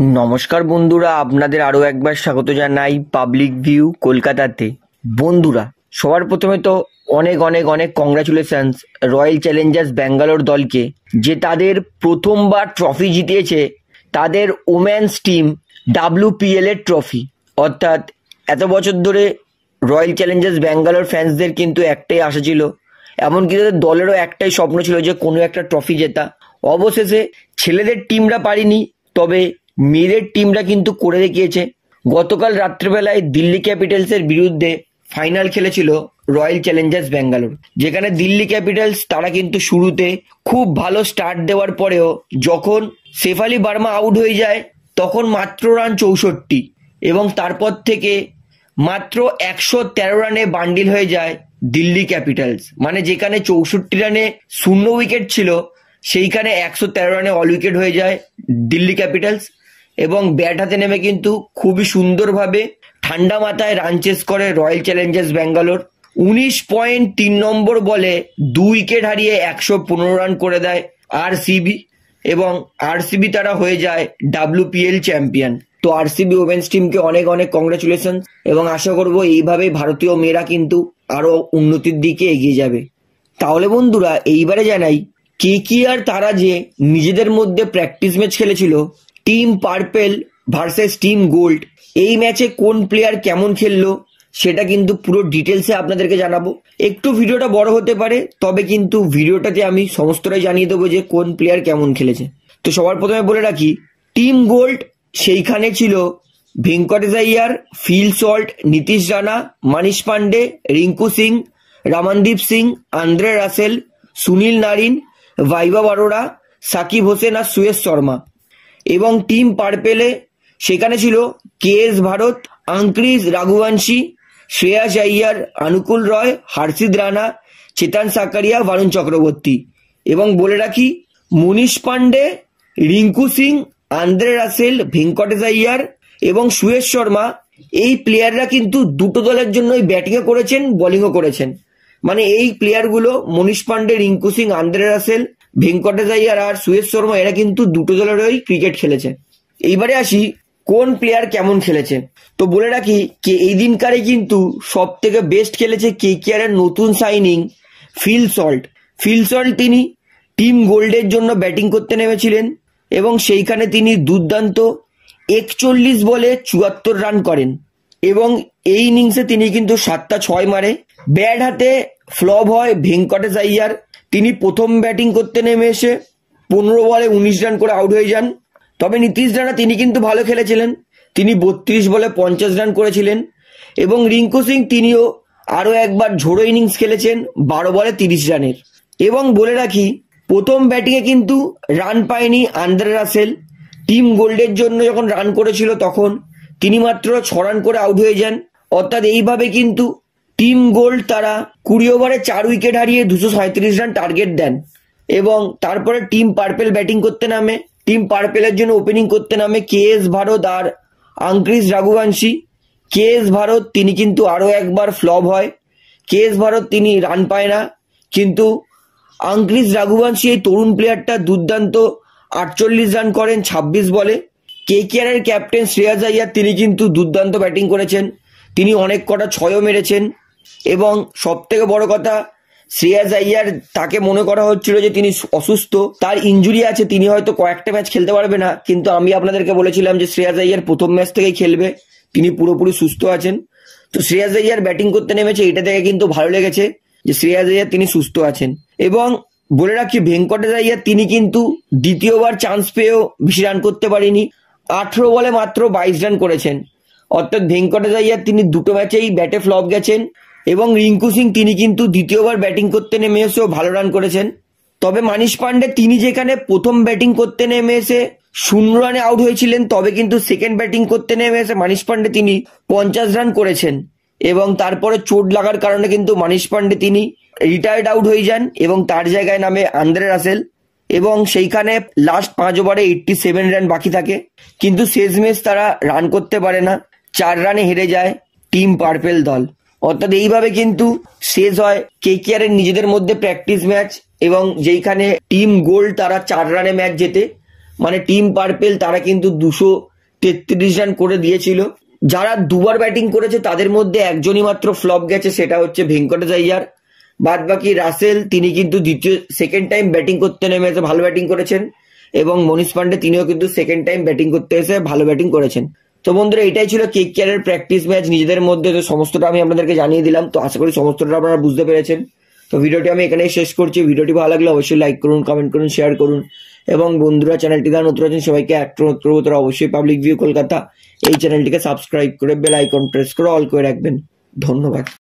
নমস্কার বন্ধুরা, আপনাদের আরও একবার স্বাগত জানাই পাবলিক ভিউ কলকাতাতে। বন্ধুরা, সবার প্রথমে তো অনেক অনেক অনেক কংগ্রাচুলেশনস রয়্যাল চ্যালেঞ্জার্স ব্যাঙ্গালোর দলকে, যে তাদের প্রথমবার ট্রফি জিতিয়েছে, তাদের ওমেন্স টিম WPL এর ট্রফি। অর্থাৎ এত বছর ধরে রয়্যাল চ্যালেঞ্জার্স ব্যাঙ্গালোর ফ্যান্সদের কিন্তু একটাই আশা ছিল, এমনকি তাদের দলেরও একটাই স্বপ্ন ছিল যে কোনো একটা ট্রফি জেতা। অবশেষে ছেলেদের টিমরা পারেনি, তবে মেয়েদের টিমরা কিন্তু করে দেখিয়েছে। গতকাল রাত্রেবেলায় দিল্লি ক্যাপিটালসের বিরুদ্ধে ফাইনাল খেলেছিল রয়্যাল চ্যালেঞ্জার্স ব্যাঙ্গালোর, যেখানে দিল্লি ক্যাপিটালস তারা কিন্তু শুরুতে খুব ভালো স্টার্ট দেওয়ার পরেও যখন শেফালি বার্মা আউট হয়ে যায় তখন মাত্র রান 64, এবং তারপর থেকে মাত্র 113 রানে বান্ডিল হয়ে যায় দিল্লি ক্যাপিটালস। মানে যেখানে 64 রানে 0 উইকেট ছিল, সেইখানে 113 রানে অল উইকেট হয়ে যায় দিল্লি ক্যাপিটালস, এবং ব্যাট হাতে নেমে কিন্তু খুবই সুন্দরভাবে ঠান্ডা মাথায় রান চেস করে রয়্যাল চ্যালেঞ্জার্স ব্যাঙ্গালোর। 19.3 নম্বর বলে 2 উইকেট হারিয়ে 115 রান করে দেয় RCB, এবং RCB তারা হয়ে যায় WPL চ্যাম্পিয়ন। তো RCB ওমেন্স টিমকে অনেক অনেক কংগ্রাচুলেশন, এবং আশা করব এইভাবেই ভারতীয় মেয়েরা কিন্তু আরো উন্নতির দিকে এগিয়ে যাবে। তাহলে বন্ধুরা, এইবারে জানাই KKR তারা যে নিজেদের মধ্যে প্র্যাকটিস ম্যাচ খেলেছিল team purple versus team gold, এই ম্যাচে কোন প্লেয়ার কেমন খেললো সেটা কিন্তু পুরো ডিটেলসে আপনাদেরকে জানাবো। একটু ভিডিওটা বড় হতে পারে, তবে কিন্তু ভিডিওটাতে আমি সমস্তটাই জানিয়ে দেবো যে কোন প্লেয়ার কেমন খেলেছে। তো সবার প্রথমে বলে রাখি, টিম গোল্ড সেইখানে ছিল Venkatesh Iyer, Phil Salt, Nitish Rana, Manish Pandey, Rinku Singh, Ramandeep Singh, Andre Russell, Sunil Narine, Vaibhav Arora, Sakib Hussain আর সুয়েশ শর্মা। এবং টিম পার্পেলে সেখানে ছিল KS ভারত, আঙ্ক্রিজ রাঘুবংশী, শ্রেয়াস আইয়ার, অনুকূল রয়, হর্ষিত রানা, চেতন সাকারিয়া, বরুণ চক্রবর্তী। এবং বলে রাখি, মনীষ পান্ডে, রিঙ্কু সিং, আন্দ্রে রাসেল, ভেঙ্কটেশ আইয়ার এবং সুয়েশ শর্মা, এই প্লেয়াররা কিন্তু দুটো দলের জন্যই ব্যাটিংও করেছেন, বোলিংও করেছেন। মানে এই প্লেয়ারগুলো মনীষ পান্ডে, রিঙ্কু সিং, আন্দ্রে রাসেল, ভেঙ্কটেশ আইয়ার আর সুয়েশ শর্মা, এরা কিন্তু দুটো দলেরই ক্রিকেট খেলেছে। এইবারে আসি কোন প্লেয়ার কেমন খেলেছে। তো বলে রাখি এই দিনকারে কিন্তু সব থেকে বেস্ট খেলেছে KKR এর নতুন সাইনিং ফিল সল্ট। তিনি টিম গোল্ডের জন্য ব্যাটিং করতে নেমেছিলেন, এবং সেইখানে তিনি দুর্দান্ত 41 বলে 74 রান করেন, এবং এই ইনিংসে তিনি কিন্তু 7টা 6 মারে। ব্যাট হাতে ফ্লপ হয় ভেঙ্কটেশ আইয়ার, তিনি প্রথম ব্যাটিং করতে নেমে এসে 15 বলে 19 রান করে আউট হয়ে যান। তবে নীতিশ রানা তিনি কিন্তু ভালো খেলেছিলেন, তিনি 32 বলে 50 রান করেছিলেন। এবং রিঙ্কু সিং তিনিও আরও একবার ঝোড়ো ইনিংস খেলেছেন 12 বলে 30 রানের। এবং বলে রাখি, প্রথম ব্যাটিংয়ে কিন্তু রান পায়নি আন্দ্রে রাসেল। টিম গোল্ডের জন্য যখন রান করেছিল তখন তিনি মাত্র 6 রান করে আউট হয়ে যান। অর্থাৎ এইভাবে কিন্তু টিম গোল্ড তারা 20 ওভারে 4 উইকেট হারিয়ে 237 রান টার্গেট দেন। এবং তারপরে টিম পার্পেল ব্যাটিং করতে নামে, টিম পার্পেলের জন্য ওপেনিং করতে নামে KS ভারত আর আঙ্ক্রিজ রাঘুবংশী। KS ভারত তিনি কিন্তু আরও একবার ফ্লপ হয়, KS ভারত তিনি রান পায় না, কিন্তু আঙ্ক্রিজ রাঘুবংশী এই তরুণ প্লেয়ারটা দুর্দান্ত 48 রান করেন 26 বলে। KKR এর ক্যাপ্টেন শ্রেয়াস আইয়ার তিনি কিন্তু দুর্দান্ত ব্যাটিং করেছেন, তিনি অনেক কটা 6ও মেরেছেন। এবং সব থেকে বড় কথা, শ্রেয়াস আইয়ার তাকে মনে করা হচ্ছিল যে তিনি অসুস্থ, তার ইনজুরি আছে, তিনি হয়তো কয়েকটা ম্যাচ খেলতে পারবে না, কিন্তু আমি আপনাদেরকে বলেছিলাম যে শ্রেয়াস আইয়ার প্রথম ম্যাচ থেকেই খেলবে, তিনি পুরোপুরি সুস্থ আছেন। তো শ্রেয়াস আইয়ার ব্যাটিং করতে নেমেছে, এটা থেকে কিন্তু ভালো লেগেছে যে শ্রেয়াস আইয়ার তিনি সুস্থ আছেন। এবং বলে রাখি, ভেঙ্কটেশ আইয়ার তিনি কিন্তু দ্বিতীয়বার চান্স পেয়েও বেশি রান করতে পারেনি, 18 বলে মাত্র 22 রান করেছেন। অর্থাৎ ভেঙ্কটেশ আইয়ার তিনি দুটো ম্যাচেই ব্যাটে ফ্লপ গেছেন। এবং রিঙ্কু সিং তিনি কিন্তু দ্বিতীয়বার ব্যাটিং করতে নেমে এসেও ভালো রান করেছেন। তবে মানিশ পান্ডে তিনি যেখানে প্রথম ব্যাটিং করতে নেমে এসে 0 রানে আউট হয়েছিলেন, তবে কিন্তু সেকেন্ড ব্যাটিং করতে নেমে এসে মানিশ পান্ডে তিনি 50 রান করেছেন। এবং তারপরে চোট লাগার কারণে কিন্তু মানিশ পান্ডে তিনি রিটায়ার্ড আউট হয়ে যান, এবং তার জায়গায় নামে আন্দ্রে রাসেল। এবং সেইখানে লাস্ট 5 ওভারে 87 রান বাকি থাকে, কিন্তু শেষমেশ তারা রান করতে পারে না, 4 রানে হেরে যায় টিম পার্পেল দল। অর্থাৎ এইভাবে কিন্তু শেষ হয় KKR এর নিজেদের মধ্যে প্র্যাকটিস ম্যাচ, এবং যেইখানে টিম গোল্ড তারা 4 রানে ম্যাচ জেতে। মানে টিম পার্পেল তারা কিন্তু 33 রান করে দিয়েছিল। যারা দুবার ব্যাটিং করেছে তাদের মধ্যে একজনই মাত্র ফ্লপ গেছে, সেটা হচ্ছে ভেঙ্কটেশ আইয়ার। বাদ বাকি রাসেল, তিনি কিন্তু সেকেন্ড টাইম ব্যাটিং করতে নেমে এসে ভালো ব্যাটিং করেছেন, এবং মনীষ পান্ডে তিনিও কিন্তু সেকেন্ড টাইম ব্যাটিং করতে এসে ভালো ব্যাটিং করেছেন। তো বন্ধুরা, এটাই ছিল কেকেআর প্র্যাকটিস ম্যাচ নিজেদের মধ্যে। তো সমস্তটা আমি আপনাদেরকে জানিয়ে দিলাম। তো আশা করি সমস্তটা আপনারা বুঝতে পেরেছেন। তো ভিডিওটি আমি এখানেই শেষ করছি। ভিডিওটি ভালো লাগলে অবশ্যই লাইক করুন, কমেন্ট করুন, শেয়ার করুন, এবং বন্ধুরা চ্যানেলটি যারা নতুন আছেন সবাইকে অনুরোধ করবো তারা অবশ্যই পাবলিক ভিউ কলকাতা এই চ্যানেলটিকে সাবস্ক্রাইব করে বেল আইকন প্রেস করে অল করে রাখবেন। ধন্যবাদ।